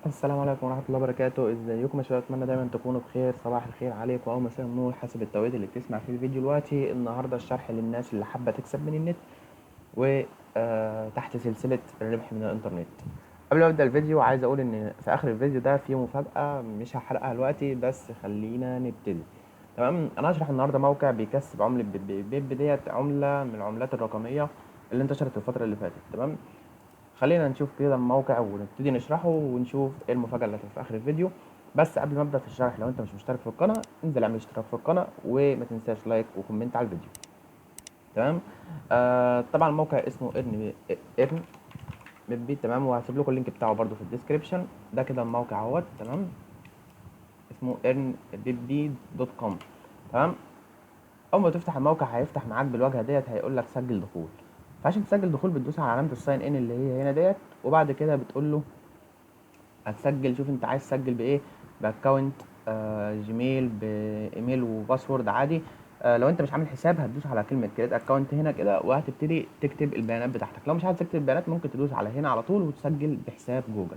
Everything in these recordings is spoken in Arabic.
السلام عليكم ورحمة الله وبركاته. ازيكم يا شباب؟ اتمنى دايما تكونوا بخير. صباح الخير عليكم او مساء النور حسب التوقيت اللي بتسمع فيه الفيديو. دلوقتي النهارده الشرح للناس اللي حابة تكسب من النت وتحت سلسلة الربح من الانترنت. قبل ما ابدا الفيديو عايز اقول ان في اخر الفيديو ده في مفاجأة مش هحرقها دلوقتي، بس خلينا نبتدي. تمام، انا هشرح النهارده موقع بيكسب عملة بيب ديت عملة من العملات الرقمية اللي انتشرت الفترة اللي فاتت. تمام، خلينا نشوف كده الموقع ونبتدي نشرحه ونشوف ايه المفاجأة اللي هتبقى في اخر الفيديو. بس قبل ما ابدا في الشرح، لو انت مش مشترك في القناة انزل اعمل اشتراك في القناة وما تنساش لايك وكومنت على الفيديو. تمام. طبعا الموقع اسمه ايرن بيب. تمام، وهسيب لكم اللينك بتاعه برده في الديسكريبشن. ده كده الموقع اهوت. تمام، اسمه earnbb.com. تمام، اول ما تفتح الموقع هيفتح معاك بالواجهه ديت، هيقول لك سجل دخول. فعشان تسجل دخول بتدوس على علامه الساين ان اللي هي هنا ديت، وبعد كده بتقول له هتسجل. شوف انت عايز تسجل بايه، باكونت جيميل، بايميل وباسورد عادي. لو انت مش عامل حساب هتدوس على كلمه كريت اكونت هنا كده، وهتبتدي تكتب البيانات بتاعتك. لو مش عايز تكتب البيانات ممكن تدوس على هنا على طول وتسجل بحساب جوجل.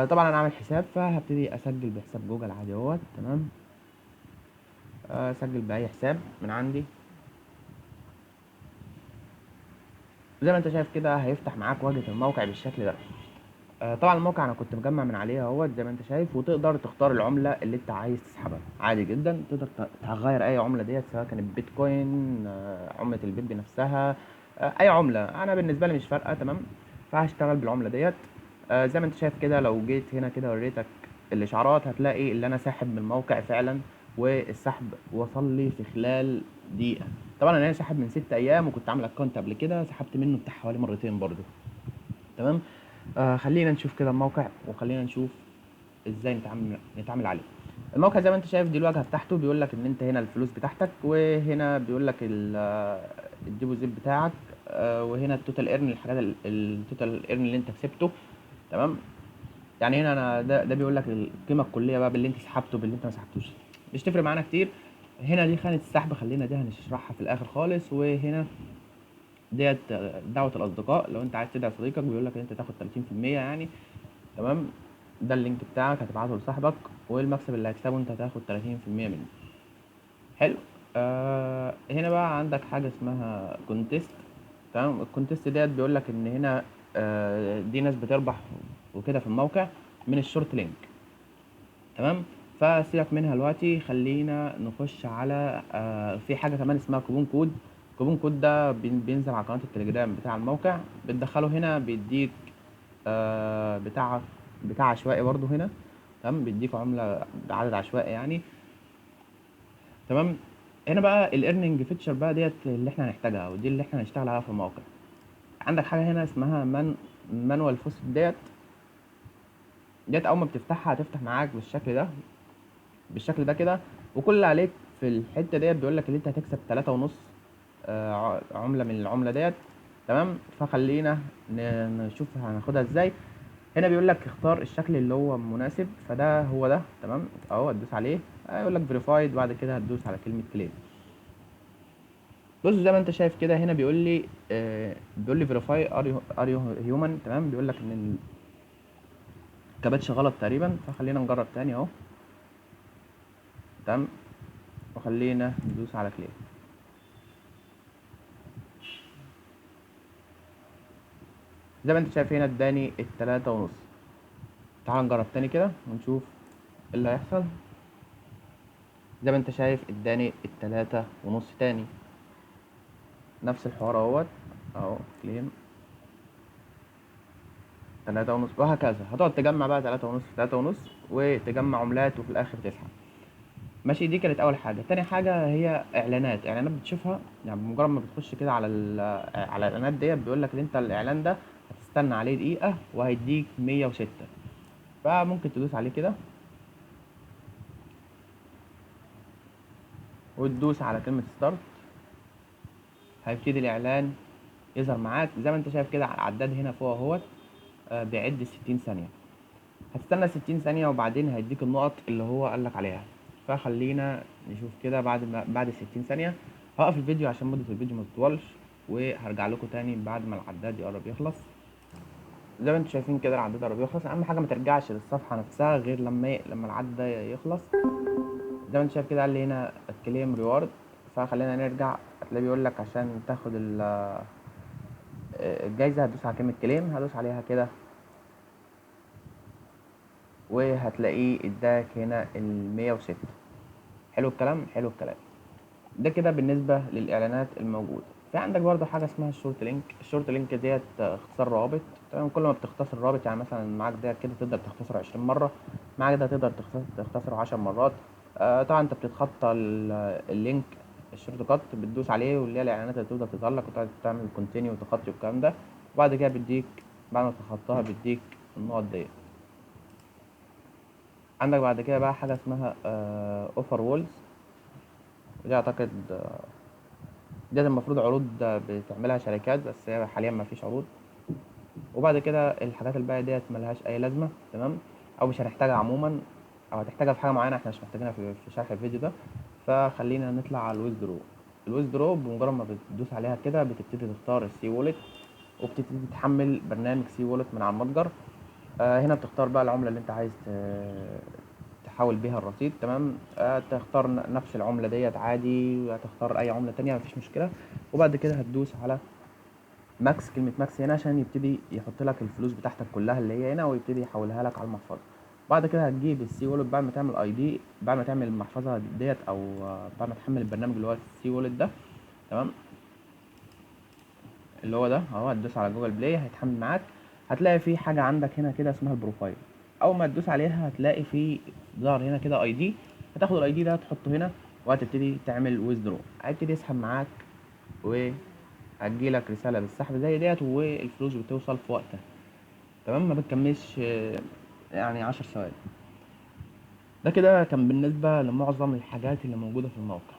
طبعا انا عامل حساب فهبتدي اسجل بحساب جوجل عادي اهوت. تمام، اسجل باي حساب من عندي. زي ما انت شايف كده هيفتح معاك واجهه الموقع بالشكل ده. طبعا الموقع انا كنت مجمع من عليه اهوت زي ما انت شايف، وتقدر تختار العمله اللي انت عايز تسحبها عادي جدا. تقدر تغير اي عمله ديت، سواء كانت بيتكوين، عمله البيب نفسها، اي عمله. انا بالنسبه لي مش فارقه. تمام، فهشتغل بالعمله ديت. زي ما انت شايف كده، لو جيت هنا كده وريتك الاشعارات هتلاقي اللي انا ساحب من الموقع فعلا، والسحب وصل لي في خلال دقيقه. طبعا انا ساحب من 6 ايام، وكنت عامل اكونت قبل كده سحبت منه بتاع حوالي مرتين برضو. تمام. خلينا نشوف كده الموقع، وخلينا نشوف ازاي نتعامل عليه. الموقع زي ما انت شايف دي الواجهه بتاعته. بيقول لك ان انت هنا الفلوس بتاعتك، وهنا بيقول لك الديبوزيت بتاعك، وهنا التوتال ايرن، الحاجات التوتال ايرن اللي انت كسبته. تمام، يعني هنا انا ده بيقول لك القيمه الكليه بقى باللي انت سحبته باللي انت ما سحبتوش. مش تفرق معانا كتير. هنا دي خانه السحب، خلينا دي هنشرحها في الاخر خالص. وهنا ديت دعوه الاصدقاء، لو انت عايز تدعي صديقك بيقول لك ان انت تاخد 30% يعني. تمام، ده اللينك بتاعك هتبعته لصاحبك، والمكسب اللي هتكسبه انت هتاخد 30% منه. حلو. هنا بقى عندك حاجه اسمها كونتيست. تمام، الكونتيست ديت بيقول لك ان هنا دي ناس بتربح وكده في الموقع من الشورت لينك. تمام، فسيبك منها دلوقتي. خلينا نخش على في حاجه كمان اسمها كوبون كود. كوبون كود ده بينزل على قناه التليجرام بتاع الموقع، بتدخله هنا بيديك بتاع عشوائي برضو هنا. تمام، بيديك عملة بعدد عشوائي يعني. تمام، هنا بقى الايرننج فيتشر بقى ديت اللي احنا هنحتاجها، ودي اللي احنا هنشتغل عليها في الموقع. عندك حاجة هنا اسمها مانوال فوست ديت اول ما بتفتحها هتفتح معاك بالشكل ده كده. وكل اللي عليك في الحتة ديت بيقول لك ان انت هتكسب 3.5 عملة من العملة ديت. تمام، فخلينا نشوف هناخدها ازاي. هنا بيقول لك اختار الشكل اللي هو مناسب، فده هو ده. تمام، اهو هتدوس عليه هيقول لك فيريفايد، وبعد كده هتدوس على كلمه كليم. بص زي ما انت شايف كده هنا بيقول لي فيريفاي ار يو هيومن. تمام، بيقول لك ان الكباتش غلط تقريبا، فخلينا نجرب تاني اهو. تمام، وخلينا ندوس على كليم. زي ما انت شايف هنا اداني ال3.5. تعال نجرب تاني كده ونشوف ايه اللي هيحصل. زي ما انت شايف اداني ال3.5 تاني، نفس الحوار اهو كليم 3.5، وهكذا هتقعد تجمع بقى 3.5 في 3.5 وتجمع عملات وفي الاخر تسحب. ماشي، دي كانت اول حاجه. تاني حاجه هي اعلانات بتشوفها يعني. بمجرد ما بتخش كده على الاعلانات ديت بيقول لك ان انت الاعلان ده هتستنى عليه دقيقه وهيديك 106. فممكن تدوس عليه كده وتدوس على كلمه ستارت. هيبتدي الاعلان يظهر معاك. زي ما انت شايف كده على العداد هنا فوق اهوت بيعد 60 ثانيه. هتستنى 60 ثانية وبعدين هيديك النقط اللي هو قالك عليها. فخلينا نشوف كده بعد 60 ثانية. هوقف الفيديو عشان مدة الفيديو ما تطولش، وهرجع لكم تاني بعد ما العداد يقرب يخلص. زي ما انتم شايفين كده العداد قرب يخلص. اهم حاجه ما ترجعش للصفحه نفسها غير لما العدد ده يخلص. زي ما انت شايف كده قال لي هنا كليم ريورد، فخلينا نرجع. هتلاقيه بيقول لك عشان تاخد الجايزه هتدوس على كلمه كليم، هدوس عليها كده وهتلاقيه اداك هنا ال 106. حلو الكلام، حلو الكلام. ده كده بالنسبه للاعلانات الموجوده. في عندك برضه حاجه اسمها الشورت لينك. الشورت لينك ديت اختصار روابط. تمام، كل ما بتختصر رابط يعني مثلا معاك ده كده تقدر تختصره 20 مره، معاك ده تقدر تختصره 10 مرات. طبعا انت بتتخطى اللينك الشورت كات، بتدوس عليه واللي هي الاعلانات اللي تفضل تظهر لك وتقعد تعمل كونتينيو وتخطي والكلام ده. وبعد كده بيديك، بعد ما تخطاها بيديك النقط ديت. عندك بعد كده بقى حاجه اسمها اوفر وولز. ودي اعتقد ديت المفروض عروض بتعملها شركات، بس هي حاليا ما فيش عروض. وبعد كده الحاجات الباقيه ديت ملهاش اي لازمه، تمام، او مش هنحتاجها عموما، او هتحتاجها في حاجه معينه احنا مش محتاجينها في شرح الفيديو ده. فخلينا نطلع على الويز درو. الويز درو بمجرد ما بتدوس عليها كده بتبتدي تختار السي وولت، وبتبتدي تحمل برنامج سي وولت من على المتجر. هنا بتختار بقى العمله اللي انت عايز تحول بيها الرصيد، تمام. تختار نفس العمله ديت عادي، هتختار اي عمله تانية مفيش مشكله. وبعد كده هتدوس على ماكس، كلمة ماكس هنا عشان يبتدي يحط لك الفلوس بتاعتك كلها اللي هي هنا ويبتدي يحولها لك على المحفظة. بعد كده هتجيب السي وولت بعد ما تعمل اي دي، بعد ما تعمل المحفظة ديت او بعد ما تحمل البرنامج اللي هو السي وولت ده، تمام، اللي هو ده اهو. هتدوس على جوجل بلاي هيتحمل معاك. هتلاقي في حاجة عندك هنا كده اسمها البروفايل. اول ما تدوس عليها هتلاقي في ظهر هنا كده اي دي. هتاخد الاي دي ده تحطه هنا وهتبتدي تعمل ويزدرو، هيبتدي يسحب معاك وهتجيلك رسالة بالسحب زي ديت والفلوس بتوصل في وقتها، تمام، ما بتكملش يعني 10 ثواني. ده كده كان بالنسبة لمعظم الحاجات اللي موجودة في الموقع.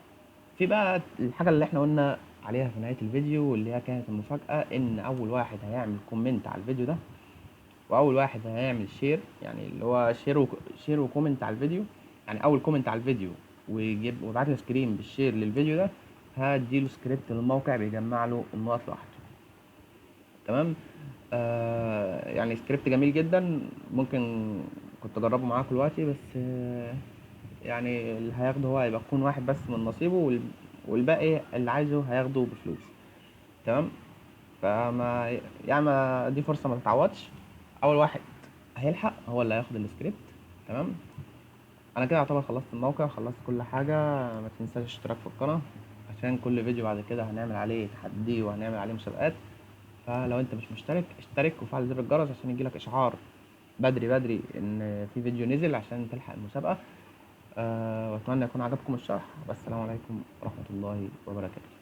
في بقى الحاجة اللي احنا قلنا عليها في نهاية الفيديو واللي هي كانت المفاجأة، ان اول واحد هيعمل كومنت على الفيديو ده واول واحد هيعمل شير، يعني اللي هو شير وكومنت على الفيديو، يعني اول كومنت على الفيديو ويجيب ويبعت له سكرين بالشير للفيديو ده، هديله سكريبت للموقع بيجمع له النقط لوحده، تمام. يعني سكريبت جميل جدا، ممكن كنت اجربه معاكم دلوقتي، بس يعني اللي هياخده هو هيبقى يكون واحد بس من نصيبه والباقي اللي عايزه هياخده بفلوس، تمام. فما يعني ما دي فرصة ما تتعوضش. اول واحد هيلحق هو اللي هياخد السكريبت، تمام. انا كده اعتبر خلصت الموقع، خلصت كل حاجة. ما تنساش اشتراك في القناة عشان كل فيديو بعد كده هنعمل عليه تحدي وهنعمل عليه مسابقات. فلو انت مش مشترك اشترك وفعل زر الجرس عشان يجيلك اشعار بدري بدري ان في فيديو نزل عشان تلحق المسابقة. واتمنى يكون عجبكم الشرح، والسلام عليكم ورحمة الله وبركاته.